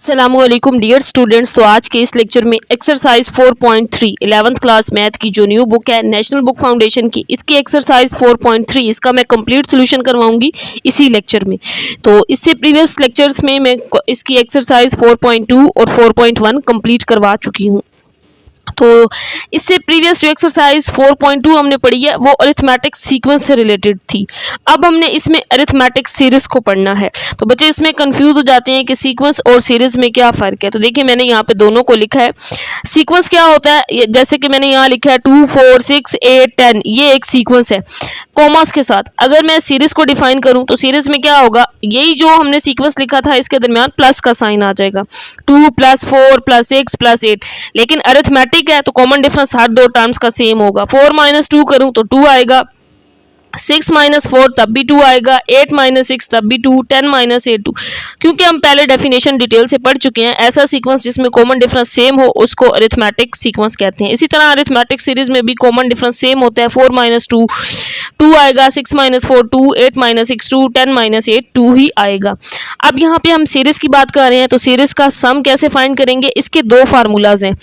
अस्सलामुअलैकुम dear students. तो आज के इस लेक्चर में एक्सरसाइज 4.3 11th क्लास मैथ की जो न्यू बुक है नेशनल बुक फाउंडेशन की, इसकी एक्सरसाइज 4.3 इसका मैं कंप्लीट सोल्यूशन करवाऊंगी इसी लेक्चर में। तो इससे प्रीवियस लेक्चर्स में मैं इसकी एक्सरसाइज 4.2 और 4.1 कंप्लीट करवा चुकी हूँ। तो इससे प्रीवियस जो एक्सरसाइज 4.2 हमने पढ़ी है वो अरिथमेटिक सीक्वेंस से रिलेटेड थी। अब हमने इसमें अरिथमेटिक सीरीज को पढ़ना है। तो बच्चे इसमें कंफ्यूज हो जाते हैं कि सीक्वेंस और सीरीज में क्या फ़र्क है। तो देखिए मैंने यहाँ पे दोनों को लिखा है। सीक्वेंस क्या होता है, जैसे कि मैंने यहाँ लिखा है 2 4 6 8 10, ये एक सीक्वेंस है कॉमास के साथ। अगर मैं सीरीज को डिफाइन करूं तो सीरीज में क्या होगा, यही जो हमने सीक्वेंस लिखा था इसके दरमियान प्लस का साइन आ जाएगा, 2 + 4 + 6 + 8। लेकिन अरिथमेटिक है तो कॉमन डिफरेंस हर दो टर्म्स का सेम होगा। 4 - 2 करूं तो 2 आएगा, 6 - 4 तब भी 2 आएगा, 8 - 6 तब भी 2, 10 - 8 2। क्योंकि हम पहले डेफिनेशन डिटेल से पढ़ चुके हैं, ऐसा सीक्वेंस जिसमें कॉमन डिफरेंस सेम हो उसको अरिथमेटिक सीक्वेंस कहते हैं। इसी तरह अरिथमेटिक सीरीज में भी कॉमन डिफरेंस सेम होता है। 4 - 2 2 आएगा, 6 - 4 2, 8 - 6 2, 10 - 8 2 ही आएगा। अब यहाँ पे हम सीरीज की बात कर रहे हैं तो सीरीज का सम कैसे फाइंड करेंगे, इसके दो फार्मूलाज हैं।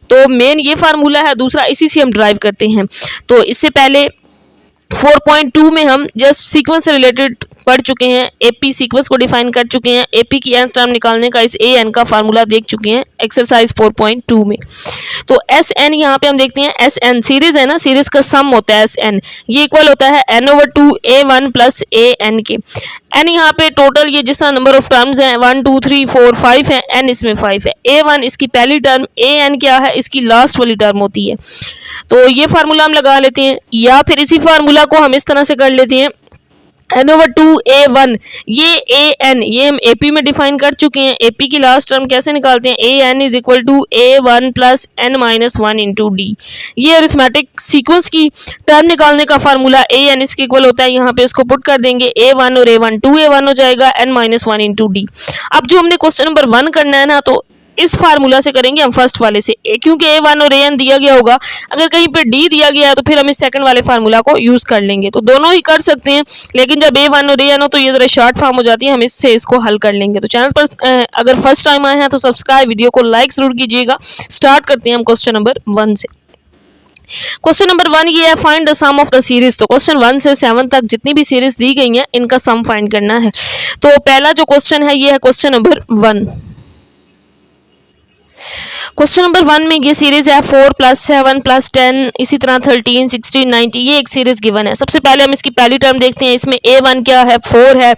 तो मेन ये फार्मूला है, दूसरा इसी से हम ड्राइव करते हैं। तो इससे पहले 4.2 में हम जस्ट सीक्वेंस से रिलेटेड पढ़ चुके हैं, एपी सीक्वेंस को डिफाइन कर चुके हैं, एपी की एन टर्म निकालने का इस ए एन का फार्मूला देख चुके हैं एक्सरसाइज 4.2 में। तो एस एन यहाँ पे हम देखते हैं, एस एन सीरीज है ना, सीरीज का सम होता है एस एन, ये इक्वल होता है n/2 a1 + an के। एन यहाँ पे टोटल ये जिस तरह नंबर ऑफ टर्म्स हैं 1 2 3 4 5 है, एन इसमें 5 है। a1 इसकी पहली टर्म, an क्या है इसकी लास्ट वाली टर्म होती है। तो ये फार्मूला हम लगा लेते हैं, या फिर इसी फार्मूला को हम इस तरह से कर लेते हैं, n/2 a1, ये an ये हम AP में डिफाइन कर चुके हैं। AP की लास्ट टर्म कैसे निकालते हैं, an = a1 + n - 1 × d। ये अरिथमेटिक सीक्वेंस की टर्म निकालने का फार्मूला an इसके इक्वल होता है। यहाँ पे इसको पुट कर देंगे, a1 और a1 2a1 हो जाएगा, n - 1 × d। अब जो हमने क्वेश्चन नंबर 1 करना है ना, तो इस फार्मूला से करेंगे हम फर्स्ट वाले से, क्योंकि a1 और an दिया गया होगा। अगर कहीं पे d दिया गया है तो फिर हम इस सेकंड वाले फार्मूला को यूज कर लेंगे। तो दोनों ही कर सकते हैं, लेकिन जब a1 और an हो तो ये जरा शॉर्ट फॉर्म हो जाती है, हम इससे इसको हल कर लेंगे। तो चैनल पर अगर फर्स्ट टाइम आए हैं तो सब्सक्राइब, वीडियो को लाइक जरूर कीजिएगा। स्टार्ट करते हैं हम क्वेश्चन नंबर 1 से। क्वेश्चन नंबर 1 ये है, find the sum of the series. तो क्वेश्चन 1 से 7 तक जितनी भी सीरीज दी गई हैं इनका सम फाइंड करना है। तो पहला जो क्वेश्चन है ये है क्वेश्चन नंबर 1। क्वेश्चन नंबर 1 में ये सीरीज है 4 + 7 + 10, इसी तरह 13 16 90, ये एक सीरीज गिवन है। सबसे पहले हम इसकी पहली टर्म देखते हैं, इसमें a1 क्या है 4 है।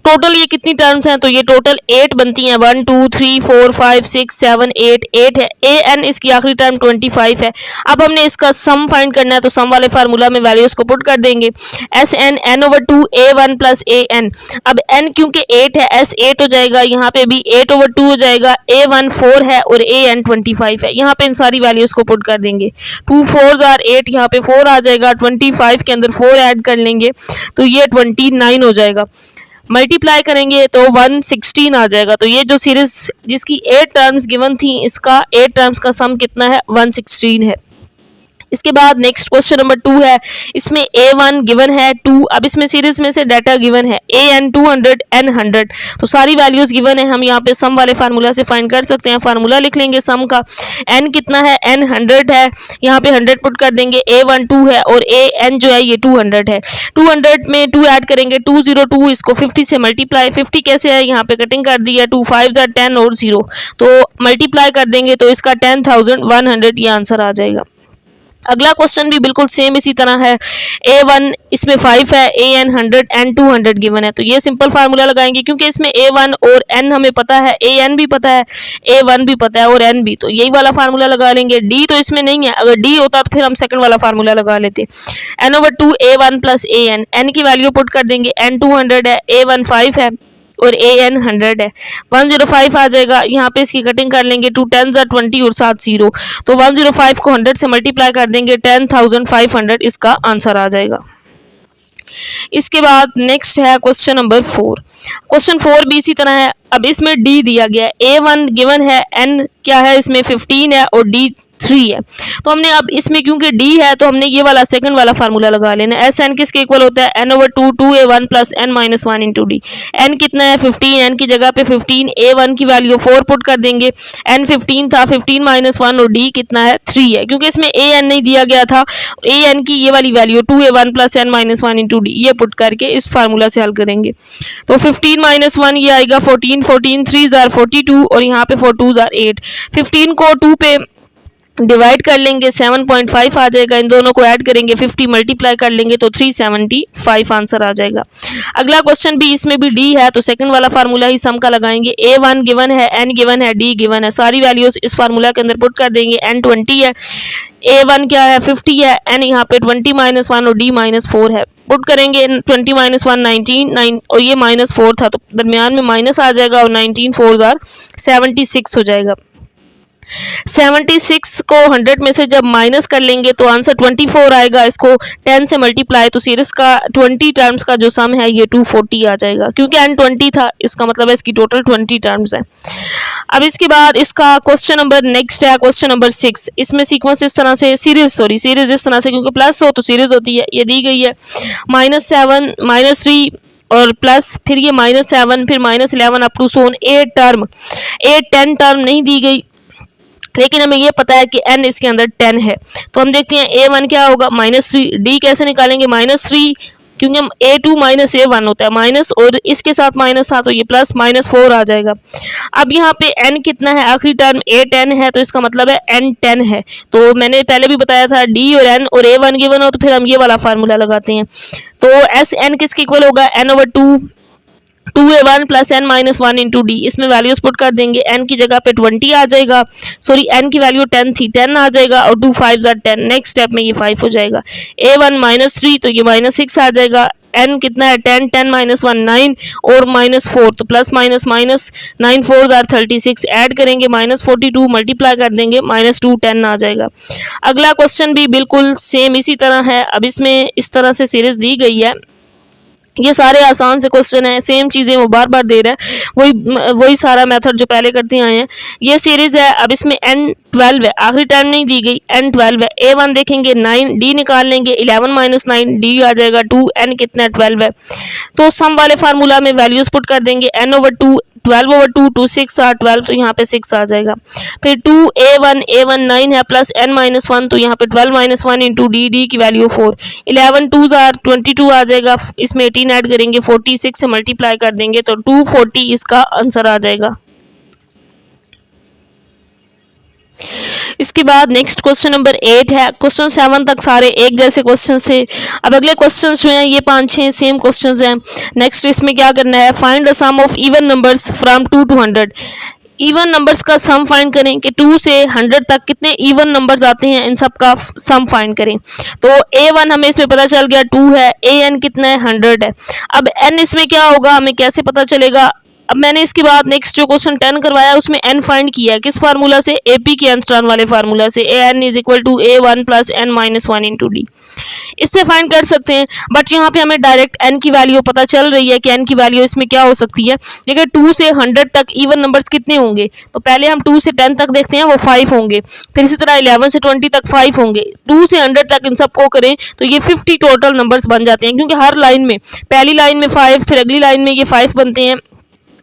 टोटल ये कितनी टर्म्स हैं, तो ये टोटल 8 बनती हैं, 1 2 3 4 5 6 7 8 8 है। an इसकी आखिरी टर्म 25 है। अब हमने इसका सम फाइंड करना है, तो सम वाले फार्मूला में वैल्यूज को पुट कर देंगे, Sn n/2 a1 + an। अब n क्योंकि 8 है, s 8 हो जाएगा, यहाँ पे भी 8/2 हो जाएगा, a1 4 है और an 25 है। यहाँ पे इन सारी वैल्यूज को पुट कर देंगे, 2 4s are 8, यहाँ पे 4 आ जाएगा, 25 के अंदर 4 ऐड कर लेंगे तो ये 29 हो जाएगा। मल्टीप्लाई करेंगे तो 116 आ जाएगा। तो ये जो सीरीज जिसकी 8 टर्म्स गिवन थी, इसका 8 टर्म्स का सम कितना है 116 है। इसके बाद नेक्स्ट क्वेश्चन नंबर 2 है, इसमें a1 गिवन है 2। अब इसमें सीरीज में से डाटा गिवन है an 200 n 100, तो सारी वैल्यूज गिवन है। हम यहाँ पे सम वाले फार्मूला से फाइंड कर सकते हैं। फार्मूला लिख लेंगे सम का, n कितना है n 100 है, यहाँ पे 100 पुट कर देंगे, a1 2 है और an जो है ये 200 है। 200 में 2 ऐड करेंगे, 202, इसको 50 से मल्टीप्लाई, 50 कैसे है यहाँ पे कटिंग कर दी है, 2 5s are 10 और 0, तो मल्टीप्लाई कर देंगे तो इसका 10,100 ये आंसर आ जाएगा। अगला क्वेश्चन भी बिल्कुल सेम इसी तरह है, a1 इसमें 5 है, an 100 n 200 गिवन है। तो ये सिंपल फार्मूला लगाएंगे, क्योंकि इसमें a1 और n हमें पता है, an भी पता है, a1 भी पता है और n भी, तो यही वाला फार्मूला लगा लेंगे। d तो इसमें नहीं है, अगर d होता तो फिर हम सेकंड वाला फार्मूला लगा लेते, n/2 a1 + an। n की वैल्यू पुट कर देंगे, n 200 है, a1 5 है और an 100 है, 105 आ जाएगा। यहाँ पे इसकी कटिंग कर लेंगे, 2 10s are 20 और 7 0, तो 105 को 100 से मल्टीप्लाई कर देंगे, 10,500 इसका आंसर आ जाएगा। इसके बाद नेक्स्ट है क्वेश्चन नंबर 4। क्वेश्चन 4 भी इसी तरह है, अब इसमें डी दिया गया है, A1 गिवन है, N क्या है इसमें 15 है और D 3 है। तो हमने अब इसमें क्योंकि D है तो हमने ये वाला सेकंड वाला फार्मूला लगा लेना। एस एन किसके इक्वल होता है, n/2 2a1 plus n minus 1 into D. N कितना है 15, एन की जगह पे 15, A1 की वैल्यू 4 पुट कर देंगे, n 15 था, 15 माइनस 1 और D कितना है 3 है, क्योंकि इसमें AN नहीं दिया गया था। AN की ये वाली value 2a1 plus n minus 1 into D, ये पुट करके इस फार्मूला से हल करेंगे। तो 15 माइनस 1 ये आएगा 14, 14 3 जार 42 और यहाँ पे 4 2 जार 8। 15 को 2 पे डिवाइड कर लेंगे 7.5 आ जाएगा, इन दोनों को ऐड करेंगे 50 मल्टीप्लाई कर लेंगे तो 375 आंसर आ जाएगा। अगला क्वेश्चन भी, इसमें भी डी है तो सेकंड वाला फार्मूला ही सम का लगाएंगे। A1 गिवन है, N गिवन है, D गिवन है, सारी वैल्यूज इस फार्मूला के अंदर पुट कर देंगे। N 20 है, A1 क्या है 50 है, N यहाँ पे 20 माइनस 1 और D माइनस 4 है, पुट करेंगे 20 माइनस 1 19 9 और ये माइनस 4 था तो दरमियान में माइनस आ जाएगा और 19 4 जार 76 हो जाएगा। 76 को 100 में से जब माइनस कर लेंगे तो आंसर 24 आएगा। इसको 10 से मल्टीप्लाई तो सीरीज का 20 टर्म्स का जो सम है ये 240 आ जाएगा, क्योंकि n 20 था, इसका मतलब है इसकी टोटल 20 टर्म्स है। अब इसके बाद इसका क्वेश्चन नंबर नेक्स्ट है, क्वेश्चन नंबर 6। इसमें सीक्वेंस इस तरह से, सीरीज इस तरह से, क्योंकि प्लस हो तो सीरीज होती है, ये दी गई है -7 -3 और प्लस फिर ये -7 फिर -11 up to so on 8 term, 8 10 term नहीं दी गई, लेकिन हमें ये पता है कि n इसके अंदर 10 है। तो हम देखते हैं A1 क्या होगा -3, D कैसे निकालेंगे -3, क्योंकि हम A2 माइनस A1 होता है माइनस और इसके साथ माइनस था तो ये प्लस -4 आ जाएगा। अब यहाँ पे n कितना है, आखिरी टर्म A10 है तो इसका मतलब है n 10 है। तो मैंने पहले भी बताया था D और n और A1 गिवन हो तो फिर हम ये वाला फार्मूला लगाते हैं। तो SN किसके इक्वल होगा, n/2 2a1 plus n minus 1 into D. इसमें वैल्यूज पुट कर देंगे, n की जगह पे 20 आ जाएगा, सॉरी n की वैल्यू 10 थी, 10 आ जाएगा और 2 5 जार 10, नेक्स्ट स्टेप में ये 5 हो जाएगा। A1 -3 तो ये -6 आ जाएगा, n कितना है 10, 10 माइनस 1 9 और -4 तो plus minus minus 9 4 jar 36, add करेंगे -42 मल्टीप्लाई कर देंगे -2 10 आ जाएगा। अगला क्वेश्चन भी बिल्कुल सेम इसी तरह है। अब इसमें इस तरह से सीरीज दी गई है, ये सारे आसान से क्वेश्चन है, सेम चीज़ें वो बार बार दे रहा है, वही सारा मेथड जो पहले करते आए हैं। ये सीरीज है, अब इसमें n 12 है, आखिरी टर्म नहीं दी गई, n 12 है। A1 देखेंगे 9, D निकाल लेंगे 11 माइनस 9, D आ जाएगा 2, n कितना 12 है। तो सम वाले फार्मूला में वैल्यूज पुट कर देंगे, n/2 12/2 2 6 are 12 तो यहाँ पे 6 आ जाएगा। फिर 2a1 A1 9 है प्लस n माइनस 1 तो यहाँ पे 12 माइनस 1 इंटू डी की वैल्यू 4, 11 2 जार 22 आ जाएगा, इसमें 18 ऐड करेंगे 46 से मल्टीप्लाई कर देंगे तो 240 इसका आंसर आ जाएगा। इसके बाद नेक्स्ट क्वेश्चन नंबर 8 है। क्वेश्चन 7 तक सारे एक जैसे क्वेश्चंस थे। अब अगले क्वेश्चंस जो हैं ये 5-6 सेम क्वेश्चंस हैं। नेक्स्ट इसमें क्या करना है, find the sum of even numbers from 2 to 100। Even numbers का सम फाइंड करें कि 2 से 100 तक कितने इवन नंबर्स आते हैं, इन सब का सम फाइंड करें। तो A1 हमें इसमें पता चल गया 2 है, AN कितना है 100 है। अब N इसमें क्या होगा हमें कैसे पता चलेगा। अब मैंने इसके बाद नेक्स्ट जो क्वेश्चन 10 करवाया उसमें n फाइंड किया है, किस फार्मूला से, AP के एंस्ट्रॉन वाले फार्मूला से, AN is equal to A1 plus n minus 1 into D. इससे फाइंड कर सकते हैं, बट यहाँ पे हमें डायरेक्ट n की वैल्यू पता चल रही है कि n की वैल्यू इसमें क्या हो सकती है। लेकिन 2 से 100 तक इवन नंबर्स कितने होंगे, तो पहले हम 2 से 10 तक देखते हैं, वो 5 होंगे। फिर इसी तरह 11 से 20 तक 5 होंगे। 2 से 100 तक इन सबको करें तो ये 50 टोटल नंबर्स बन जाते हैं, क्योंकि हर लाइन में, पहली लाइन में 5, फिर अगली लाइन में ये 5 बनते हैं,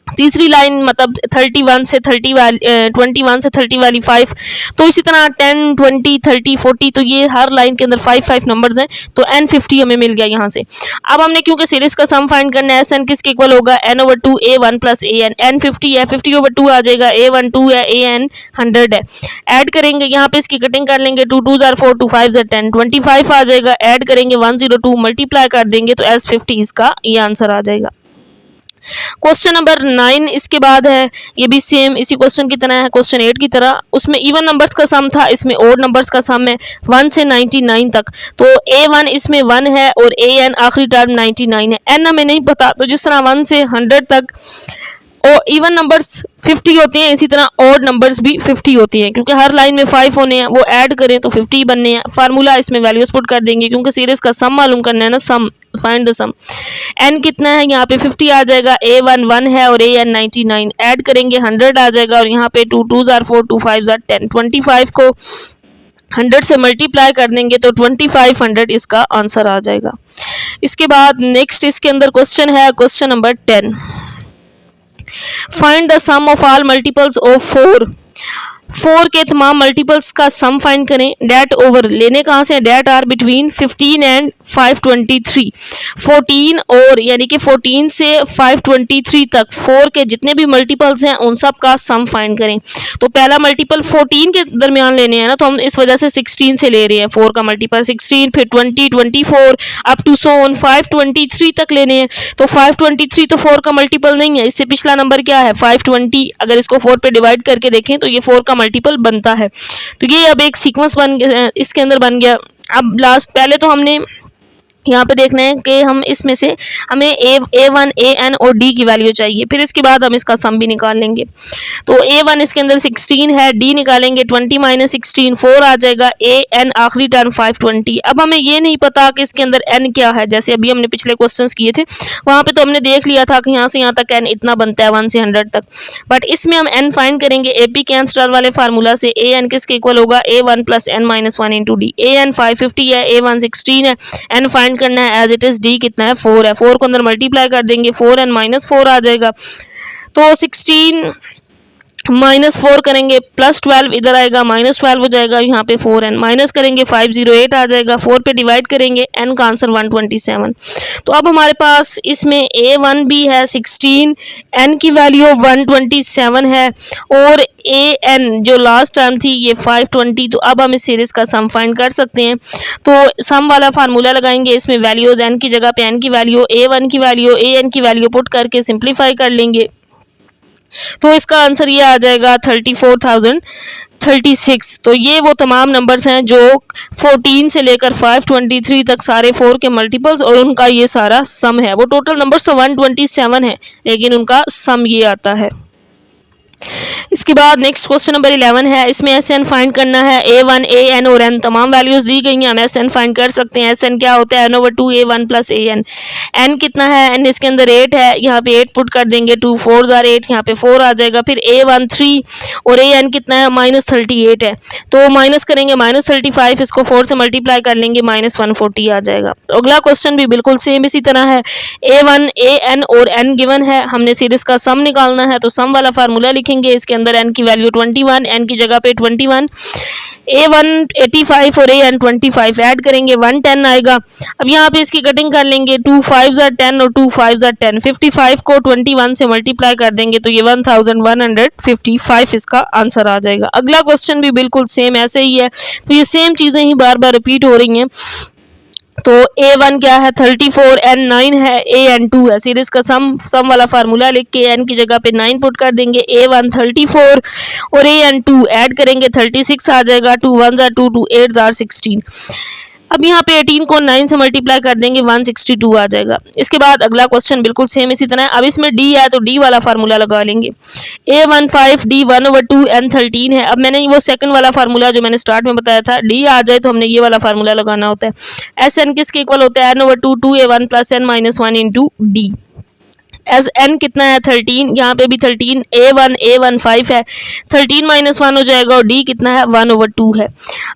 तीसरी लाइन मतलब 21 से 30 वाली 5, तो इसी तरह 10 20 30 40, तो ये हर लाइन के अंदर 5 नंबर्स हैं। तो n 50 हमें मिल गया यहाँ से। अब हमने क्योंकि सीरीज का सम फाइंड करना है, n किसके इक्वल होगा, n/2 A1 plus AN। n 50 है, 50/2 आ जाएगा, A1 2 है, AN 100 है। ऐड करेंगे, यहाँ पे इसकी कटिंग कर लेंगे, 2 2 जार 4 2 5 जार 10, 25 आ जाएगा। ऐड करेंगे 102 मल्टीप्लाई कर देंगे तो S50 इसका ये आंसर आ जाएगा। क्वेश्चन नंबर 9 इसके बाद है, ये भी सेम इसी क्वेश्चन की तरह है, क्वेश्चन 8 की तरह। उसमें इवन नंबर्स का सम था, इसमें ओड नंबर्स का सम है 1 से 99 तक। तो A1 इसमें 1 है और AN आखिरी टर्म 99 है। n हमें नहीं पता, तो जिस तरह 1 से 100 तक और इवन नंबर्स 50 होते हैं, इसी तरह ऑड नंबर्स भी 50 होती हैं, क्योंकि हर लाइन में 5 होने हैं, वो ऐड करें तो 50 बनने हैं। फार्मूला इसमें वैल्यूज पुट कर देंगे, क्योंकि सीरीज का सम मालूम करना है ना, सम, फाइंड द सम। n कितना है, यहाँ पे 50 आ जाएगा, a1 1 है और an 99, ऐड करेंगे 100 आ जाएगा, और यहाँ पे 2 2s are 4, 2 5s are 10, 25 को 100 से मल्टीप्लाई कर देंगे तो 2500 इसका आंसर आ जाएगा। इसके बाद नेक्स्ट इसके अंदर क्वेश्चन है, question number 10, find the sum of all multiples of 4 के तमाम मल्टीपल्स का सम फाइंड करें। डेट ओवर लेने कहाँ से, डेट आर बिटवीन 15 एंड 523, 14 और यानी कि 14 से 523 तक 4 के जितने भी मल्टीपल्स हैं उन सब का सम फाइंड करें। तो पहला मल्टीपल 14 के दरमियान लेने हैं ना, तो हम इस वजह से 16 से ले रहे हैं, 4 का मल्टीपल 16, फिर 20, 24 अप टू सो ऑन 523 तक लेने हैं। तो 523 तो 4 का मल्टीपल नहीं है, इससे पिछला नंबर क्या है 520, अगर इसको 4 पे डिवाइड करके देखें तो ये 4 का मल्टीपल बनता है। तो ये अब एक सीक्वेंस बन गया, इसके अंदर बन गया। अब लास्ट पहले तो हमने यहाँ पे देखना है कि हम इसमें से हमें a1 an और d की वैल्यू चाहिए, फिर इसके बाद हम इसका सम भी निकाल लेंगे। तो a1 इसके अंदर 16 है, d निकालेंगे 20 माइनस 16 4 आ जाएगा, an आखिरी टर्म 520। अब हमें ये नहीं पता कि इसके अंदर n क्या है, जैसे अभी हमने पिछले क्वेश्चंस किए थे वहाँ पे तो हमने देख लिया था कि यहाँ से यहाँ तक n इतना बनता है 1 से 100 तक, बट इसमें हम n फाइंड करेंगे AP कैन स्टार वाले फार्मूला से। an किसके इक्वल होगा, a1 plus n minus 1 into D. an 550 है, a1 16 है, n फाइंड करना है एज इट इज, d कितना है 4 है, 4 को अंदर मल्टीप्लाई कर देंगे 4n माइनस 4 आ जाएगा। तो 16 माइनस 4 करेंगे प्लस 12 इधर आएगा, माइनस 12 हो जाएगा, यहाँ पे 4n माइनस करेंगे 508 आ जाएगा, 4 पे डिवाइड करेंगे, n का आंसर 127। तो अब हमारे पास इसमें a1 भी है 16, n की वैल्यू 127 है और an जो लास्ट टर्म थी ये 520। तो अब हम इस सीरीज का सम फाइंड कर सकते हैं। तो सम वाला फार्मूला लगाएंगे, इसमें वैल्यूज n की जगह पे n की वैल्यू, a1 की वैल्यू, an की वैल्यू पुट करके सिंप्लीफाई कर लेंगे, तो इसका आंसर ये आ जाएगा 34,036। तो ये वो तमाम नंबर्स हैं जो 14 से लेकर 523 तक सारे 4 के मल्टीपल्स और उनका ये सारा सम है। वो टोटल नंबर्स तो 127 है, लेकिन उनका सम ये आता है। इसके बाद नेक्स्ट क्वेश्चन नंबर 11 है, इसमें SN फाइंड करना है। a1 an और n तमाम वैल्यूज दी गई हैं, हम SN फाइंड कर सकते हैं। SN क्या होता है, n/2 a1 plus an। n कितना है, n इसके अंदर 8 है, यहाँ पे 8 पुट कर देंगे, 2 4 are 8, यहाँ पे 4 आ जाएगा। फिर a1 3 और an कितना है, -38 है, तो माइनस करेंगे -35, इसको 4 से मल्टीप्लाई कर लेंगे, -140 आ जाएगा। तो अगला क्वेश्चन भी बिल्कुल सेम इसी तरह है, a1 an और n गिवन है, हमने सीरीज का सम निकालना है। तो सम वाला फार्मूला लिखेंगे, इसके अंदर n की वैल्यू 21, n की जगह पे 21, a1 85 और an 25 ऐड करेंगे 110 आएगा। अब यहाँ पे इसकी कटिंग कर लेंगे, 2 5s are 10 और 2 5s are 10, 55 को 21 से मल्टीप्लाई कर देंगे तो ये 1155 इसका आंसर आ जाएगा। अगला क्वेश्चन भी बिल्कुल सेम ऐसे ही है, तो ये सेम चीज़ें ही बार बार रिपीट हो रही हैं। तो a1 क्या है 34, n 9 है, an 2 है, सीरीज का सम वाला फार्मूला लिख के n की जगह पे 9 पुट कर देंगे, a1 34 और an 2 ऐड करेंगे 36 आ जाएगा, 2 1s are 2, 2 8s are 16। अब यहाँ पे 18 को 9 से मल्टीप्लाई कर देंगे, 162 आ जाएगा। इसके बाद अगला क्वेश्चन बिल्कुल सेम इसी तरह है। अब इसमें d है तो d वाला फार्मूला लगा लेंगे, a1 5 d 1/2 n 13 है। अब मैंने वो सेकंड वाला फार्मूला जो मैंने स्टार्ट में बताया था, d आ जाए तो हमने ये वाला फार्मूला लगाना होता है। sn किसके इक्वल होता है, n/2 2a1 plus n minus 1 into D. As n कितना है 13, यहाँ पे भी 13, a1 5 है, 13 माइनस 1 हो जाएगा और d कितना है 1/2 है।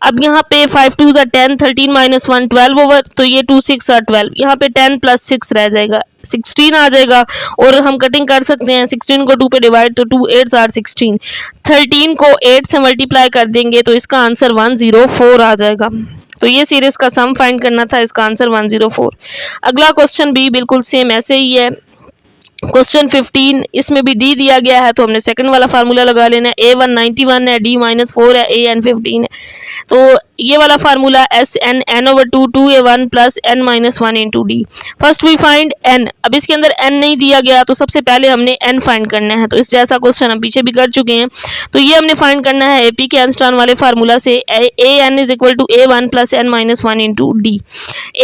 अब यहाँ पे 5 2s are 10, 13 माइनस 1 12 ओवर, तो ये 2 6 are 12, यहाँ पे 10 प्लस 6 रह जाएगा, 16 आ जाएगा। और हम कटिंग कर सकते हैं, 16 को 2 पे डिवाइड तो 2 8s are 16, 13 को 8 से मल्टीप्लाई कर देंगे तो इसका आंसर 104 आ जाएगा। तो ये सीरीज का सम फाइंड करना था, इसका आंसर 104। अगला क्वेश्चन भी बिल्कुल सेम ऐसे ही है, क्वेश्चन 15, इसमें भी d दिया गया है तो हमने सेकंड वाला फार्मूला लगा लेना है, a1 91 है, d -4 है, an 15 है, तो ये वाला formula SN n/2 2a1 plus n minus 1 into D. First we find n। अब इसके अंदर n नहीं दिया गया तो सबसे पहले हमने n फाइंड करना है, तो इस जैसा क्वेश्चन हम पीछे भी कर चुके हैं। तो ये हमने फाइंड करना है AP के आइंस्टाइन वाले फार्मूला से, an is equal to a1 plus n minus 1 into D.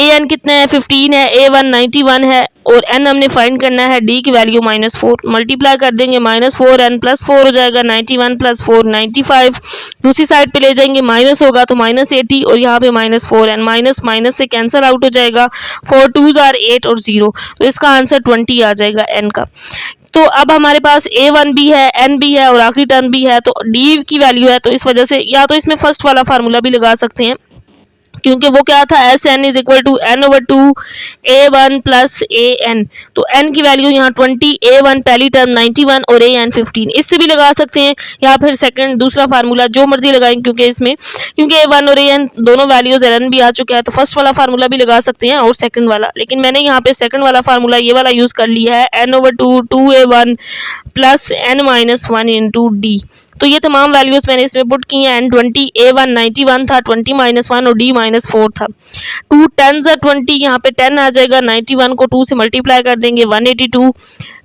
an कितना है 15 है, a1 91 है, और n हमने फाइंड करना है, d की वैल्यू -4, मल्टीप्लाई कर देंगे -4n + 4 हो जाएगा 91 + 4 95, दूसरी साइड पे ले जाएंगे माइनस होगा तो -80 और यहाँ पे -4n, माइनस माइनस से कैंसिल आउट हो जाएगा, 4 2s are 8 और 0, तो इसका आंसर 20 आ जाएगा n का। तो अब हमारे पास a1 भी है, n भी है और आखिरी टर्म भी है, तो d की वैल्यू है, तो इस वजह से या तो इसमें फर्स्ट वाला फार्मूला भी लगा सकते हैं, क्योंकि वो क्या था, Sn = n/2 a1 + an, तो n की वैल्यू यहाँ 20, a1 पहली टर्म 91 और an 15, इससे भी लगा सकते हैं, या फिर सेकंड दूसरा फार्मूला जो मर्जी लगाएं, क्योंकि a1 और an दोनों वैल्यूज ln भी आ चुका है, तो फर्स्ट वाला फार्मूला भी लगा सकते हैं और सेकंड वाला, लेकिन मैंने यहाँ पे सेकंड वाला फार्मूला ये वाला यूज कर लिया है, n/2 2a1 + n-1 × d। तो ये तमाम वैल्यूज मैंने इसमें पुट की हैं, n20, a1 91 था, 20 - 1 और d -4 था, 2 10s are 20, यहाँ पे 10 आ जाएगा, 91 को 2 से मल्टीप्लाई कर देंगे 182,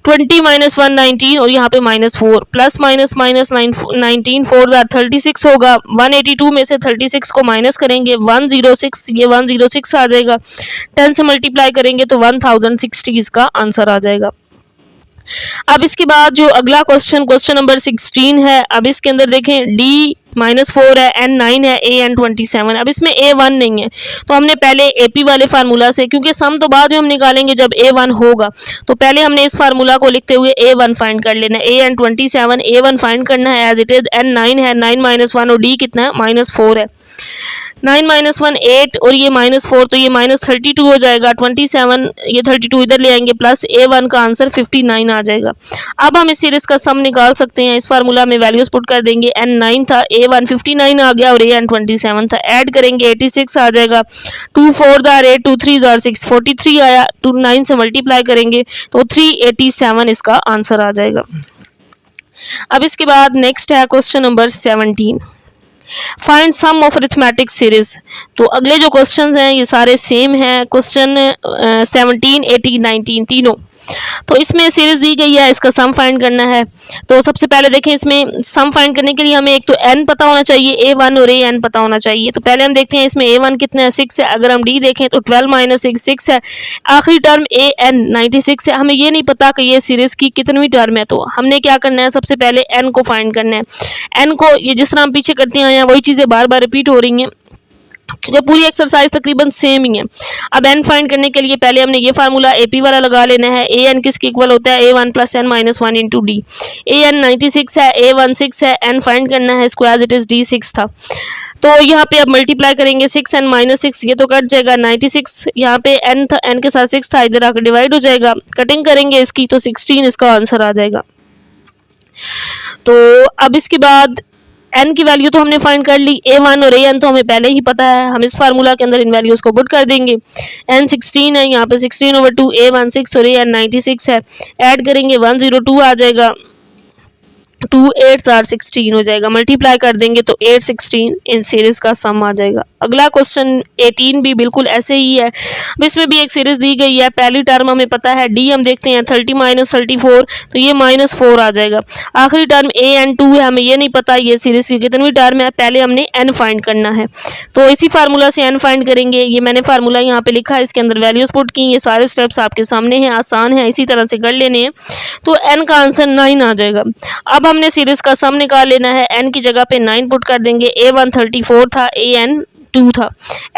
20 - 1 19 और यहाँ पे -4, plus minus minus 19 4s are 36 होगा, 182 में से 36 को माइनस करेंगे 106, ये 106 आ जाएगा, 10 से मल्टीप्लाई करेंगे तो 1060 इसका आंसर आ जाएगा। अब इसके बाद जो अगला क्वेश्चन नंबर 16 है, अब इसके अंदर देखें d -4 है, n 9 है, an 27, अब इसमें a1 नहीं है, तो हमने पहले ap वाले फार्मूला से, क्योंकि सम तो बाद में हम निकालेंगे जब a1 होगा, तो पहले हमने इस फार्मूला को लिखते हुए a1 फाइंड कर लेना है, an 27 a1 फाइंड करना है एज इट इज, n 9 है, 9 - 1 और d कितना है -4 है, 9 - 1 8 और ये -4, तो ये -32 हो जाएगा, 27 ये 32 इधर ले आएंगे, प्लस a1 का आंसर 59 आ जाएगा। अब हम इस सीरीज का सम निकाल सकते हैं, इस फार्मूला में वैल्यूज पुट कर देंगे, n 9 था, a1 59 आ गया और an 27 था, ऐड करेंगे 86 आ जाएगा, 2 4s are 8 2 3s are 6 43 आया, 2 9 से मल्टीप्लाई करेंगे तो 387 इसका आंसर आ जाएगा। अब इसके बाद नेक्स्ट है question number 17, find sum of arithmetic series. तो अगले जो क्वेश्चंस हैं ये सारे सेम हैं, क्वेश्चन 17 18 19 तीनों, तो इसमें सीरीज दी गई है, इसका सम फाइंड करना है। तो सबसे पहले देखें, इसमें सम फाइंड करने के लिए हमें एक तो n पता होना चाहिए, a1 और an पता होना चाहिए, तो पहले हम देखते हैं इसमें a1 कितना है, 6 है, अगर हम d देखें तो 12 - 6 6 है, आखिरी टर्म an 96 है, हमें ये नहीं पता कि ये सीरीज की कितनी टर्म है, तो हमने क्या करना है, सबसे पहले n को फाइंड करना है। n को ये जिस तरह हम पीछे करते हैं वही चीज़ें बार बार रिपीट हो रही हैं, जो पूरी एक्सरसाइज तकरीबन सेम ही है। अब n फाइंड करने के लिए पहले हमने ये फार्मूला AP वाला लगा लेना है, an किसके इक्वल होता है, a1 + n - 1 × d, an 96 है, a1 6 है, n फाइंड करना है, इसको एज इट इज d 6 था, तो यहाँ पे अब मल्टीप्लाई करेंगे 6n - 6, ये तो कट जाएगा, 96 यहाँ पे n था, n के साथ 6 था, इधर आकर डिवाइड हो जाएगा, कटिंग करेंगे इसकी तो 16 इसका आंसर आ जाएगा। तो अब इसके बाद n की वैल्यू तो हमने फाइंड कर ली, a1 और an तो हमें पहले ही पता है, हम इस फार्मूला के अंदर इन वैल्यूज़ को पुट कर देंगे, n 16 है, यहाँ पे 16/2, a1 6 और an 96 है, ऐड करेंगे 102 आ जाएगा, 2 8s are 16 हो जाएगा, मल्टीप्लाई कर देंगे तो 8 16 इन सीरीज का सम आ जाएगा। अगला क्वेश्चन 18 भी बिल्कुल ऐसे ही है, इसमें भी एक सीरीज दी गई है, पहली टर्म हमें पता है, d हम देखते हैं 30 - 34, तो ये -4 आ जाएगा, आखिरी टर्म an 2 है, हमें ये नहीं पता ये सीरीज की कितनी टर्म है, पहले हमने n फाइंड करना है, तो इसी फार्मूला से n फाइंड करेंगे, ये मैंने फार्मूला यहाँ पे लिखा है, इसके अंदर वैल्यूज पुट की, ये सारे स्टेप्स आपके सामने हैं, आसान है, इसी तरह से कर लेने हैं, तो n का आंसर 9 आ जाएगा। अब हमने सीरीज का सम निकाल लेना है, n की जगह पे 9 पुट कर देंगे, a1 34 था, an 2 था,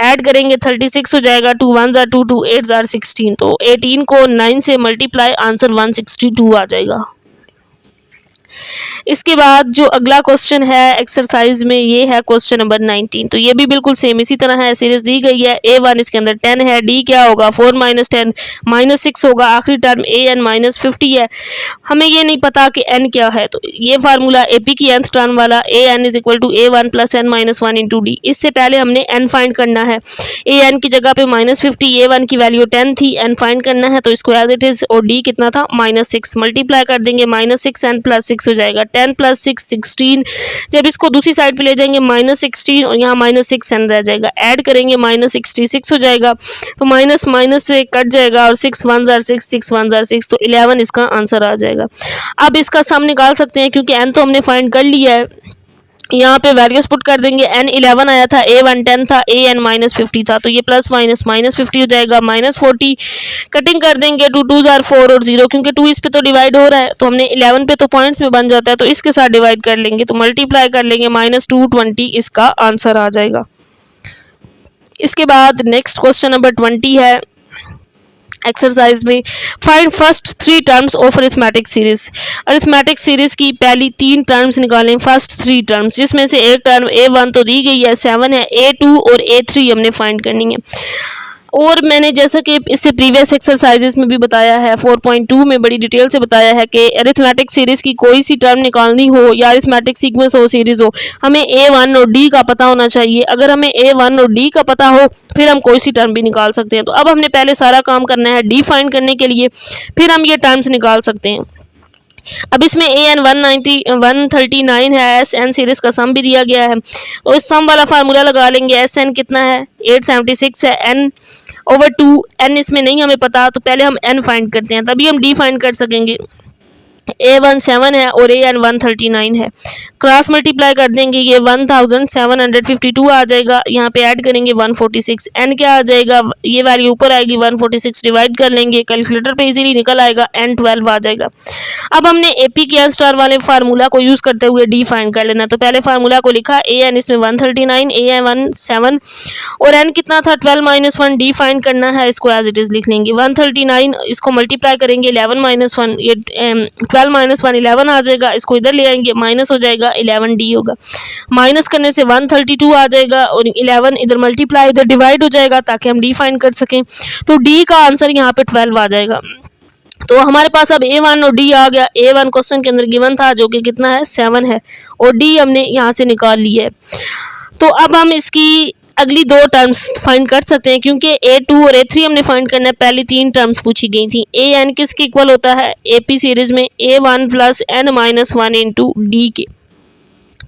ऐड करेंगे 36 हो जाएगा, 2 1s are 2 2 8s are 16, तो 18 को 9 से मल्टीप्लाई आंसर 162 आ जाएगा। इसके बाद जो अगला क्वेश्चन है एक्सरसाइज में ये है क्वेश्चन नंबर 19, तो ये भी बिल्कुल सेम इसी तरह है, सीरीज दी गई है, a1 इसके अंदर 10 है, d क्या होगा 4 - 10 -6 होगा, आखिरी टर्म an -50 है, हमें ये नहीं पता कि n क्या है, तो ये फार्मूला AP की nth टर्म वाला an = a1 + n - 1 × d, इससे पहले हमने n फाइंड करना है, an की जगह पे -50, a1 की वैल्यू 10 थी, n फाइंड करना है, तो इसको एज इट इज, और d कितना था -6, मल्टीप्लाई कर देंगे, -6n + 6 हो जाएगा, 10 + 6 16, जब इसको दूसरी साइड पे ले जाएंगे -16 और यहाँ -6n रह जाएगा, ऐड करेंगे -66 हो जाएगा, तो माइनस माइनस से कट जाएगा और 6 1s are 6 6 1s are 6, तो 11 इसका आंसर आ जाएगा। अब इसका सम निकाल सकते हैं, क्योंकि n तो हमने फाइंड कर लिया है, यहाँ पे वैल्यूज पुट कर देंगे। n 11 आया था, a1 10 था, an माइनस 50 था, तो ये प्लस माइनस माइनस 50 हो जाएगा, माइनस 40 कटिंग कर देंगे, 2 2 जार 4 और 0, क्योंकि 2 इस पे तो डिवाइड हो रहा है, तो हमने 11 पे तो पॉइंट्स में बन जाता है, तो इसके साथ डिवाइड कर लेंगे, तो मल्टीप्लाई कर लेंगे, माइनस 220 इसका आंसर आ जाएगा। इसके बाद नेक्स्ट क्वेश्चन नंबर 20 है एक्सरसाइज में, find first 3 terms of arithmetic series. Arithmetic series की पहली 3 टर्म्स निकालें, फर्स्ट 3 टर्म्स, जिसमें से एक टर्म a1 तो दी गई है 7 है, a2 और a3 हमने फाइंड करनी है। और मैंने जैसा कि इससे प्रीवियस एक्सरसाइजेस में भी बताया है, 4.2 में बड़ी डिटेल से बताया है कि अरिथमेटिक सीरीज की कोई सी टर्म निकालनी हो या अरिथमेटिक सीक्वेंस हो, सीरीज हो, हमें a1 और d का पता होना चाहिए। अगर हमें a1 और d का पता हो फिर हम कोई सी टर्म भी निकाल सकते हैं। तो अब हमने पहले सारा काम करना है d फाइंड करने के लिए, फिर हम ये टर्म्स निकाल सकते हैं। अब इसमें an 139 है, sn सीरीज का सम भी दिया गया है, तो इस सम वाला फार्मूला लगा लेंगे। sn कितना है, 876 है, n ओवर 2, n इसमें नहीं हमें पता, तो पहले हम n फाइंड करते हैं, तभी हम d फाइंड कर सकेंगे। a1 7 है और an 139 है, क्रॉस मल्टीप्लाई कर देंगे, ये 1752 आ जाएगा, यहाँ पे ऐड करेंगे 146, n क्या आ जाएगा, ये वैल्यू ऊपर आएगी, 146 डिवाइड कर लेंगे, कैलकुलेटर पे इजीली निकल आएगा, n 12 आ जाएगा। अब हमने AP के n* वाले फार्मूला को यूज़ करते हुए d फाइंड कर लेना, तो पहले फार्मूला को लिखा, an इसमें 139, an 7 और n कितना था 12 - 1, d फाइंड करना है, इसको एज इट इज़ लिख लेंगे। 139 इसको मल्टीप्लाई करेंगे 11 - 1, ये 12 - 1 11 आ जाएगा, इसको इधर ले आएंगे, माइनस हो जाएगा, 11 d होगा, माइनस करने से 132 आ जाएगा और 11 इधर मल्टीप्लाई इधर डिवाइड हो जाएगा ताकि हम d फाइंड कर सकें, तो d का आंसर यहाँ पे 12 आ जाएगा। तो हमारे पास अब a1 और d आ गया। a1 क्वेश्चन के अंदर गिवन था जो कि कितना है 7 है, और d हमने यहाँ से निकाल लिया है। तो अब हम इसकी अगली 2 टर्म्स फाइंड कर सकते हैं, क्योंकि a2 और a3 हमने फाइंड करना है। पहली 3 टर्म्स पूछी गई थी। an किसके इक्वल होता है, AP सीरीज में a1 + n - 1 इंटू d के,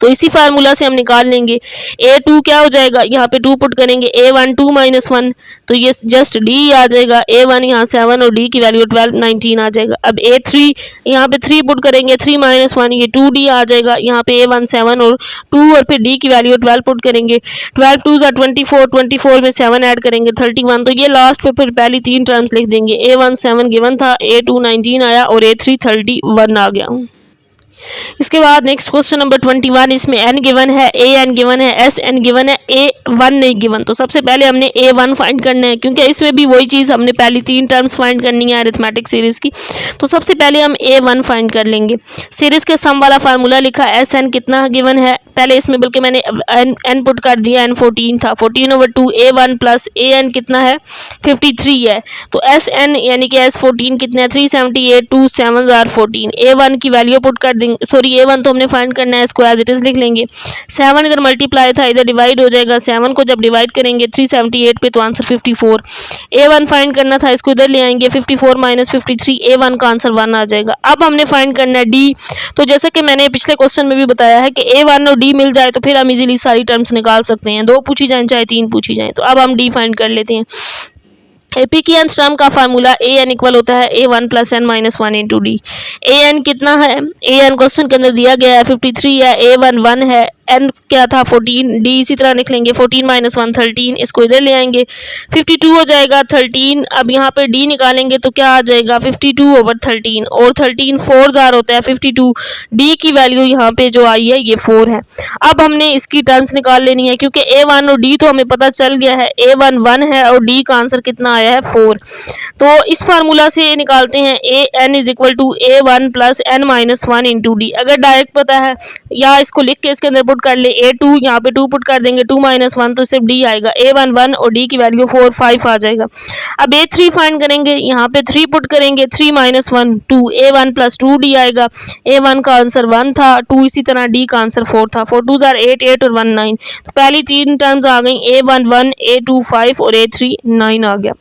तो इसी फार्मूला से हम निकाल लेंगे। a2 क्या हो जाएगा, यहाँ पे 2 पुट करेंगे, a1 2 - 1, तो ये जस्ट d आ जाएगा, a1 यहाँ 7 और d की वैल्यू 12 19 आ जाएगा। अब a3 यहाँ पे 3 पुट करेंगे, 3 - 1 ये 2d आ जाएगा, यहाँ पे a1 7 और 2 और फिर d की वैल्यू 12 पुट करेंगे, 12 2 = 24, 24 में 7 ऐड करेंगे 31, तो ये लास्ट पे फिर पहली 3 टर्म्स लिख देंगे। a1 7 गिवन था, a2 19 आया और a3 31 आ गया। इसके बाद नेक्स्ट क्वेश्चन नंबर 21, इसमें n गिवन है, an गिवन है, sn गिवन है, a1 नहीं गिवन। तो सबसे पहले हमने a1 फाइंड करना है, क्योंकि इसमें भी वही चीज़ हमने पहली 3 टर्म्स फाइंड करनी है अरिथमेटिक सीरीज़ की। तो सबसे पहले हम a1 फाइंड कर लेंगे। सीरीज़ के सम वाला फार्मूला लिखा, sn कितना गिवन है, पहले इसमें बल्कि मैंने n पुट कर दिया, n 14 था, 14/2 a1 प्लस an कितना है 53 है, तो sn यानी कि s 14 कितना है 378, 2 7 * 14, a1 की वैल्यू पुट कर देंगे, सॉरी a1 तो हमने फाइंड करना है, इसको एज इट इज लिख लेंगे। 7 इधर मल्टीप्लाई था, इधर डिवाइड हो जाएगा, 7 को जब डिवाइड करेंगे 378 पे तो आंसर 54। a1 फाइंड करना था, इसको इधर ले आएंगे, 54 - 53 a1 का आंसर 1 आ जाएगा। अब हमने फाइंड करना है d, तो जैसे कि मैंने पिछले क्वेश्चन में भी बताया है कि a1 और d मिल जाए तो फिर हम इजीली सारी टर्म्स निकाल सकते हैं, 2 पूछी जाए चाहे 3 पूछी जाए। तो अब हम d फाइंड कर लेते हैं। AP की n टर्म का फार्मूला an इक्वल होता है a1 + n - 1 into d। an कितना है, an क्वेश्चन के अंदर दिया गया है 53 है, a1 1 है, n क्या था 14, d इसी तरह लिख लेंगे, 14 - 1 13, इसको इधर ले आएंगे, 52 हो जाएगा 13। अब यहाँ पे d निकालेंगे तो क्या आ जाएगा 52/13, और 13 4 जार होता है 52, d की वैल्यू यहाँ पे जो आई है ये 4 है। अब हमने इसकी टर्म्स निकाल लेनी है, क्योंकि a1 और d तो हमें पता चल गया है, a1 1 है और d का आंसर कितना आया है 4। तो इस फार्मूला से निकालते हैं an = a1 + n - 1 into d। अगर डायरेक्ट पता है या इसको लिख के इसके अंदर पुट कर ले, a2 यहाँ पे 2 पुट कर देंगे, 2 - 1 तो सिर्फ d आएगा, a1 1 और d की वैल्यू 4 5 आ जाएगा। अब a3 फाइंड करेंगे, यहाँ पे 3 पुट करेंगे, 3 - 1 2, a1 + 2d आएगा, a1 का आंसर 1 था, 2 इसी तरह d का आंसर 4 था, 4 2 = 8 8 और 1 9, तो पहली 3 टर्म्स आ गई, a1 1, a2 5 और a3 9 आ गया।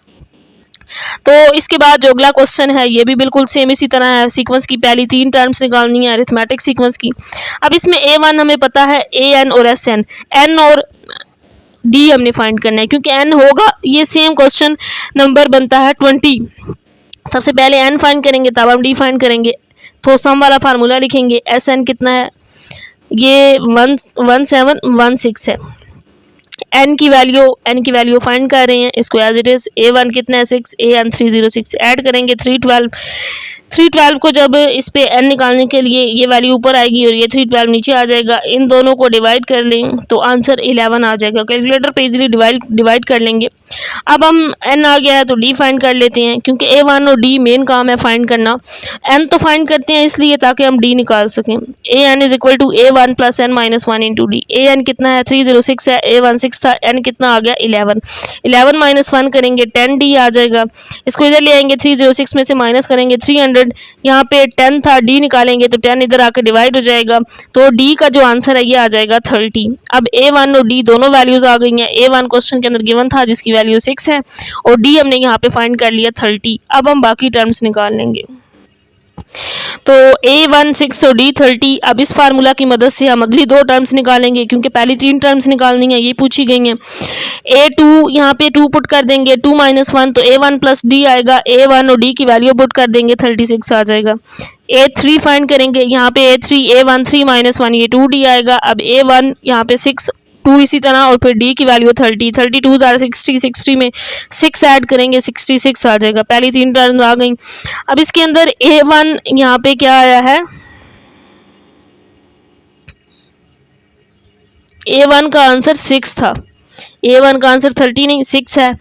तो इसके बाद जो अगला क्वेश्चन है ये भी बिल्कुल सेम इसी तरह है, सीक्वेंस की पहली 3 टर्म्स निकालनी है अरिथमेटिक सीक्वेंस की। अब इसमें a1 हमें पता है, an और sn, n और d हमने फाइंड करना है, क्योंकि n होगा, ये सेम क्वेश्चन नंबर बनता है 20। सबसे पहले n फाइंड करेंगे तब हम d फाइंड करेंगे, तो सम वाला फार्मूला लिखेंगे, sn कितना है ये 1716 है। n की वैल्यू फाइंड कर रहे हैं, इसको एज इट इज a1 कितना है 6, an 306 ऐड करेंगे 312 को जब इस पे n निकालने के लिए ये वैल्यू ऊपर आएगी और ये 312 नीचे आ जाएगा, इन दोनों को डिवाइड कर लें तो आंसर 11 आ जाएगा। कैलकुलेटर पे इजीली डिवाइड कर लेंगे। अब हम n आ गया है तो d फाइंड कर लेते हैं, क्योंकि a1 और d मेन काम है फाइंड करना। n तो फाइंड करते हैं इसलिए ताकि हम d निकाल सकें। an is equal to a1 plus n minus 1 into D. an कितना है 306 है, a1 6 था, n कितना आ गया 11 माइनस 1 करेंगे 10d आ जाएगा। इसको इधर ले आएंगे, 306 में से माइनस करेंगे 300, यहाँ पे 10 था, d निकालेंगे तो 10 इधर आकर डिवाइड हो जाएगा, तो d का जो आंसर है ये आ जाएगा 30। अब a1 और d दोनों वैल्यूज आ गई हैं। a1 क्वेश्चन के अंदर गिवन था जिसकी वैल्यू 6 है और d हमने यहाँ पे फाइंड कर लिया 30। अब हम बाकी टर्म्स निकाल लेंगे। तो a1 6 और d 30। अब इस फार्मूला की मदद से हम अगली दो टर्म्स निकालेंगे, क्योंकि पहली 3 टर्म्स निकालनी है, ये पूछी गई हैं। a2 यहाँ पे 2 पुट कर देंगे, 2 माइनस 1 तो a1 प्लस d आएगा, a1 और d की वैल्यू पुट कर देंगे 36 आ जाएगा। a3 फाइंड करेंगे, यहाँ पे a1 3 माइनस 1 ये 2d आएगा। अब a1 यहाँ पे 6 2 इसी तरह और फिर d की वैल्यू 30, 32 60 में 6 ऐड करेंगे 66 आ जाएगा। पहली 3 टर्म आ गई। अब इसके अंदर a1 यहाँ पे क्या आया है, a1 का आंसर 6 था, a1 का आंसर 30 नहीं 6 है,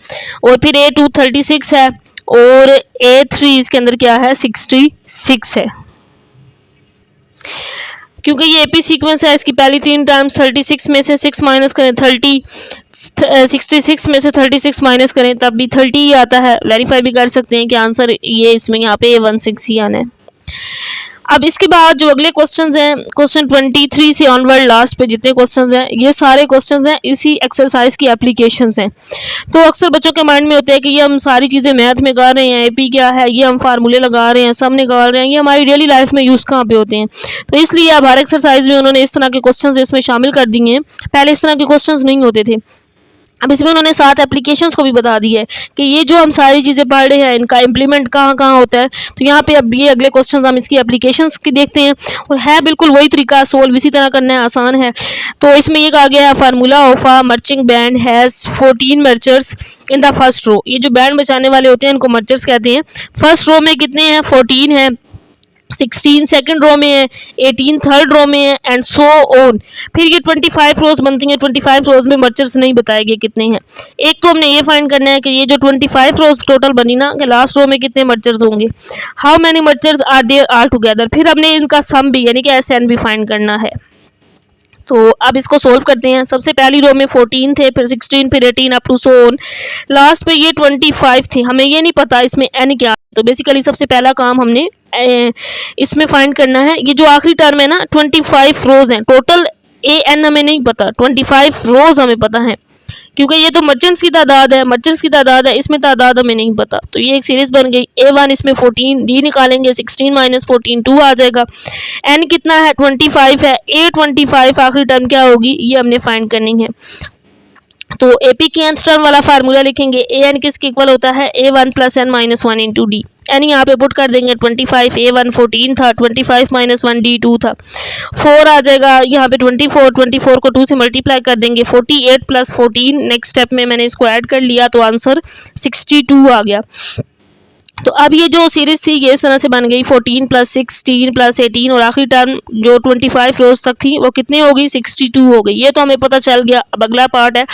और फिर a2 36 है और a3 इसके अंदर क्या है 66 है। क्योंकि ये एपी सीक्वेंस है, इसकी पहली 3 टाइम्स 36 में से 6 माइनस करें 30, 66 में से 36 माइनस करें तब भी 30 ही आता है। वेरीफाई भी कर सकते हैं कि आंसर ये इसमें यहाँ पे 16 ही आना है। अब इसके बाद जो अगले क्वेश्चंस हैं, क्वेश्चन 23 से ऑनवर्ड लास्ट पे जितने क्वेश्चंस हैं ये सारे क्वेश्चंस हैं इसी एक्सरसाइज की एप्लीकेशंस हैं। तो अक्सर बच्चों के माइंड में होता है कि ये हम सारी चीज़ें मैथ में कर रहे हैं, एपी क्या है, ये हम फार्मूले लगा रहे हैं, सब निकाल रहे हैं, ये हमारी डेली लाइफ में यूज़ कहाँ पे होते हैं। तो इसलिए अब हर एक्सरसाइज में उन्होंने इस तरह के क्वेश्चन इसमें शामिल कर दिए हैं। पहले इस तरह के क्वेश्चन नहीं होते थे। अब इसमें उन्होंने 7 एप्लीकेशंस को भी बता दिया है कि ये जो हम सारी चीज़ें पढ़ रहे हैं इनका इम्प्लीमेंट कहाँ कहाँ होता है। तो यहाँ पे अब ये अगले क्वेश्चन हम इसकी एप्लीकेशंस की देखते हैं और है बिल्कुल वही तरीका, सोल्व इसी तरह करना है, आसान है। तो इसमें ये कहा गया है formula of a marching band has 14 marchers in the first row. ये जो बैंड बचाने वाले होते हैं इनको मर्चर्स कहते हैं। फर्स्ट रो में कितने हैं 14 हैं, 16 सेकंड रो में है, 18 थर्ड रो में है एंड सो ऑन। फिर ये 25 रोज बनती हैं, 25 रोज में मर्चर्स नहीं बताए गए कितने हैं। एक तो हमने ये फाइंड करना है कि ये जो 25 रोज टोटल बनी ना कि लास्ट रो में कितने मर्चर्स होंगे, how many marchers are there all together. फिर हमने इनका सम भी यानी कि एसएन भी फाइंड करना है। तो अब इसको सोल्व करते हैं। सबसे पहली रो में 14 थे, फिर 16, फिर 18 up to so on, last पे ये 25 थे। हमें ये नहीं पता इसमें एन क्या। तो बेसिकली सबसे पहला काम हमने इसमें फाइंड करना है, ये जो आखिरी टर्म है ना 25 रोज हैं टोटल, ए एन हमें नहीं पता, 25 रोज हमें पता है क्योंकि ये तो मर्चेंट्स की तादाद है, मर्चेंट्स की तादाद है, इसमें तादाद हमें नहीं पता। तो ये एक सीरीज बन गई। A1 इसमें 14, D निकालेंगे 16 माइनस 14 2 आ जाएगा। N कितना है 25 है, A25 आखिरी टर्म क्या होगी ये हमने फाइंड करनी है। तो AP के nth टर्म वाला फार्मूला लिखेंगे, AN किसके इक्वल होता है A1 plus N minus 1 into D. N यहाँ पे पुट कर देंगे 25, A1 14 था, 25 माइनस 1 D 2 था, 4 आ जाएगा यहाँ पे 24 को 2 से मल्टीप्लाई कर देंगे 48 प्लस 14। नेक्स्ट स्टेप में मैंने इसको ऐड कर लिया तो आंसर 62 आ गया। तो अब ये जो सीरीज थी ये इस तरह से बन गई 14 प्लस 16 प्लस 18 और आखिरी टर्म जो 25 रोज तक थी वो कितनी हो गई 62 हो गई। ये तो हमें पता चल गया। अब अगला पार्ट है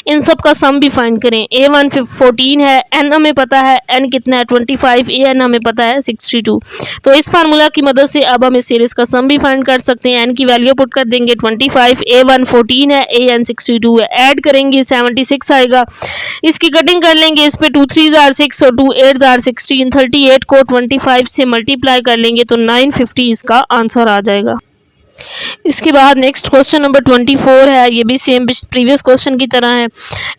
इन सब का सम भी फाइंड करें। A1 14 है, N हमें पता है, N कितना है 25, AN हमें पता है 62। तो इस फार्मूला की मदद से अब हम इस सीरीज का सम भी फाइंड कर सकते हैं। N की वैल्यू पुट कर देंगे 25, A1 14 है, AN 62 है, ऐड करेंगे 76 आएगा। इसकी कटिंग कर लेंगे, इस पे 2 3 आर 6 और 2 8 आर 16, 38 को 25 से मल्टीप्लाई कर लेंगे तो 950 इसका आंसर आ जाएगा। इसके बाद नेक्स्ट क्वेश्चन नंबर 24 है, ये भी सेम प्रीवियस क्वेश्चन की तरह है।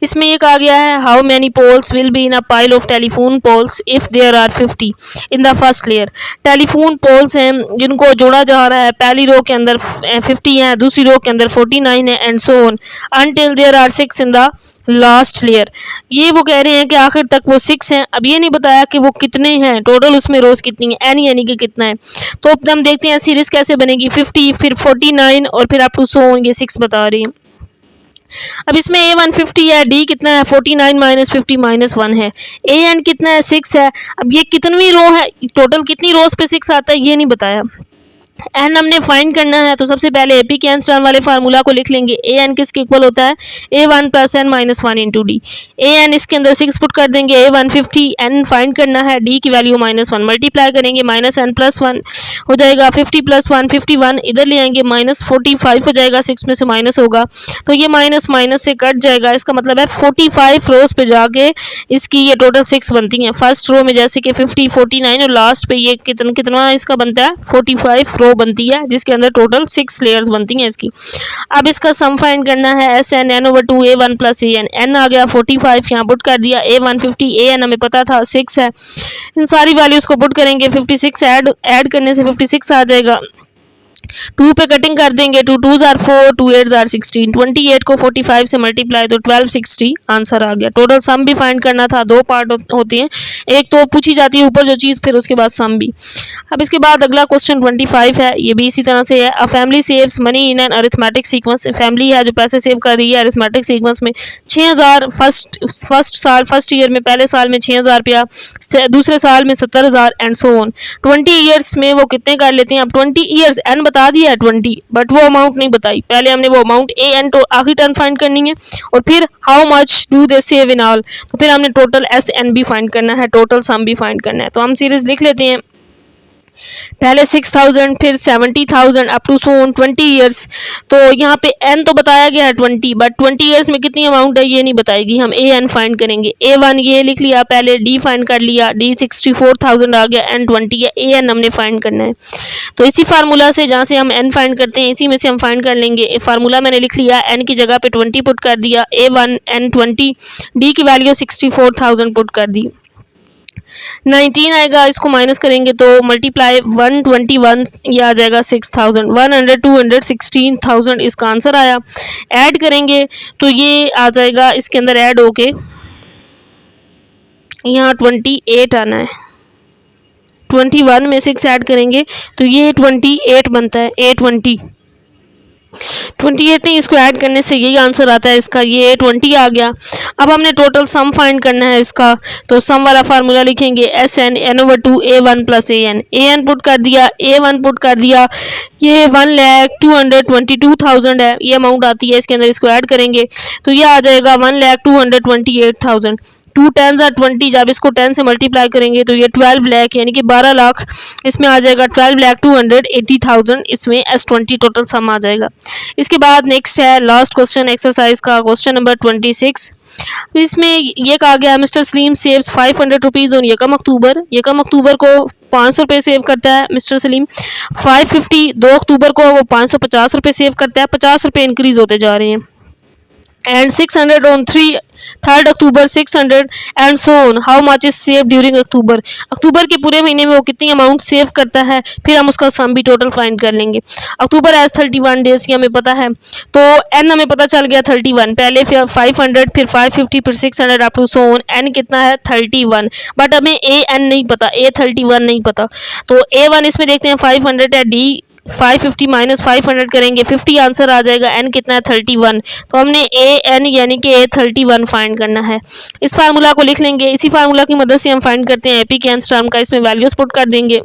इसमें ये कहा गया है how many poles will be in a pile of telephone poles if there are 50 in the first layer. Telephone poles हैं जिनको जोड़ा जा रहा है, पहली रो के अंदर 50 है, दूसरी रो के अंदर 49 है and so on until there are 6 in the last layer. ये वो कह रहे हैं कि आखिर तक वो 6 हैं। अब ये नहीं बताया कि वो कितने हैं टोटल, उसमें रोज कितनी है, एन यानी कि कितना है। तो अब हम देखते हैं सीरीज कैसे बनेगी। 50 फिर फिर 49 और फिर अप टू सो ये 6 बता रहे हैं। अब इसमें ए 150 है, डी कितना है 49 माइनस 50 माइनस 1 है, ए एन कितना है 6 है। अब ये कितनी रो है, टोटल कितनी रोज पे 6 आता है ये नहीं बताया। एन हमने फाइंड करना है तो सबसे पहले एपी के एन स्टार वाले फार्मूला को लिख लेंगे। ए एन किसके इक्वल होता है, A one plus N minus one into D. A N इसके अंदर 6 पुट कर देंगे, ए 150 एन फाइंड करना है, डी की वैल्यू -1 मल्टीप्लाई करेंगे, माइनस एन प्लस 1 हो जाएगा, 50 प्लस 1 51 इधर ले आएंगे, माइनस 45 हो जाएगा, 6 में से माइनस होगा तो ये माइनस माइनस से कट जाएगा। इसका मतलब है 45 रोज पे जाके इसकी ये टोटल 6 बनती हैं। फर्स्ट रो में जैसे कि 50 49 और लास्ट पे ये कितना इसका बनता है 45 रो बनती है जिसके अंदर टोटल 6 लेयर्स बनती हैं इसकी। अब इसका सम फाइंड करना है, S N N over 2 A one plus A N. N आ गया 45 यहाँ पुट कर दिया, ए 150 ए एन हमें पता था 6 है, इन सारी वैल्यूज को पुट करेंगे, 56 ऐड करने से 56 आ जाएगा, 2 पे कटिंग कर देंगे, 2 2s are 4 2 8s are 16, 28 को 45 से मल्टीप्लाई तो 1260 आंसर आ गया। टोटल सम भी फाइंड करना था, 2 पार्ट होते हैं, एक तो पूछी जाती है ऊपर जो चीज़, फिर उसके बाद सम भी। अब इसके बाद अगला क्वेश्चन 25 है, ये भी इसी तरह से है। A family saves money in an arithmetic sequence. Family है जो पैसे सेव कर रही है अरिथमेटिक सीक्वेंस में। 6000 फर्स्ट ईयर में, पहले साल में 6000 रुपया, दूसरे साल में 70000 एंड सो ऑन। 20 ईयर्स में वो कितने कर लेते हैं। अब 20 ईयर्स एन बता दिया है 20, बट वो अमाउंट नहीं बताई। पहले हमने वो अमाउंट ए एन तो आखिरी टर्म फाइंड करनी है और फिर how much do they save in all, तो फिर हमने टोटल एस एन भी फाइंड करना है, टोटल सम भी फाइंड करना है। तो हम सीरीज लिख लेते हैं, पहले 6000 फिर 70,000 up to so on 20 years. तो यहाँ पे एन तो बताया गया है 20, बट 20 ईयर्स में कितनी अमाउंट है ये नहीं बताएगी। हम ए एन फाइंड करेंगे, ए वन ये लिख लिया पहले, डी फाइंड कर लिया, डी 64,000 आ गया, एन 20 है, ए एन हमने फाइंड करना है। तो इसी फार्मूला से जहाँ से हम एन फाइंड करते हैं इसी में से हम फाइंड कर लेंगे। फार्मूला मैंने लिख लिया, एन की जगह पे 20 पुट कर दिया, ए वन एन 20, डी की वैल्यू 64,000 पुट कर दी, 19 आएगा, इसको माइनस करेंगे तो मल्टीप्लाई 121 ये आ जाएगा 6000, 100 200 16,000 इसका आंसर आया। ऐड करेंगे तो ये आ जाएगा, इसके अंदर ऐड होके यहाँ 28 आना है, 21 में 6 ऐड करेंगे तो ये 28 बनता है, 28 नहीं, इसको ऐड करने से यही आंसर आता है इसका, ये 20 आ गया। अब हमने टोटल सम फाइंड करना है इसका, तो सम वाला फार्मूला लिखेंगे, S N N over 2 A one plus A N put कर दिया, ए वन पुट कर दिया, ये 1,222,000 है, ये अमाउंट आती है इसके अंदर, इसको ऐड करेंगे तो ये आ जाएगा 1,228,000, 2 10s are 20, जब इसको 10 से मल्टीप्लाई करेंगे तो ये 12 लाख यानी कि 12 लाख इसमें आ जाएगा, 12,280,000 इसमें S20 टोटल सम आ जाएगा। इसके बाद नेक्स्ट है लास्ट क्वेश्चन एक्सरसाइज का, क्वेश्चन नंबर 26। इसमें ये कहा गया, mister Salim saves 500 rupees on यकम अक्टूबर। यकम अक्टूबर को 500 रुपये सेव करता है मिस्टर सलीम। 550 2 अक्टूबर को वो 550 रुपये सेव करता है, 50 रुपये इंक्रीज होते जा रहे हैं। And 600 on 3rd October 600 and so on, how much is save during October. अक्टूबर के पूरे महीने में वो कितनी अमाउंट सेव करता है, फिर हम उसका सम भी टोटल फाइंड कर लेंगे। अक्टूबर एज 31 डेज की हमें पता है, तो एन हमें पता चल गया 31, पहले फिर 500 फिर 550 फिर 600 up to so on, n कितना है 31, बट हमें ए एन नहीं पता, ए 31 नहीं पता, तो ए वन इसमें देखते हैं 500 है, डी 550 माइनस 500 करेंगे 50 आंसर आ जाएगा, एन कितना है 31, तो हमने ए एन यानी कि ए 31 फाइंड करना है। इस फार्मूला को लिख लेंगे, इसी फार्मूला की मदद से हम फाइंड करते हैं एपी के एन टर्म का, इसमें वैल्यूज पुट कर देंगे,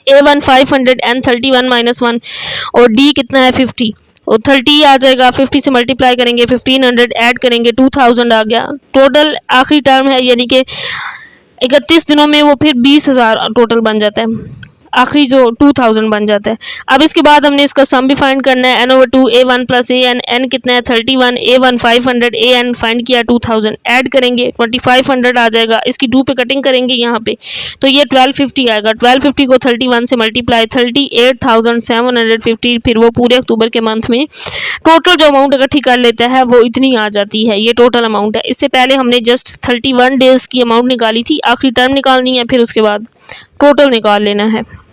ए वन 500 एन 31 माइनस 1 और डी कितना है 50, और 30 आ जाएगा, 50 से मल्टीप्लाई करेंगे, 1500 ऐड करेंगे, 2000 आ गया। टोटल आखिरी टर्म है यानी कि 31 दिनों में वो फिर 20,000 टोटल बन जाता है, आखिरी जो 2000 बन जाता है। अब इसके बाद हमने इसका सम भी फाइंड करना है, N over 2 A one plus A N कितना है 31, ए वन 500 ए एन फाइंड किया 2000 ऐड करेंगे 2500 आ जाएगा, इसकी 2 पे कटिंग करेंगे यहाँ पे तो ये 1250 आएगा, 1250 को 31 से मल्टीप्लाई 38,750, फिर वो पूरे अक्टूबर के मंथ में टोटल जो अमाउंट इकट्ठी कर लेता है वो इतनी आ जाती है, ये टोटल अमाउंट है। इससे पहले हमने जस्ट 31 डेज की अमाउंट निकाली थी, आखिरी टर्म निकालनी है, फिर उसके बाद टोटल निकाल लेना है।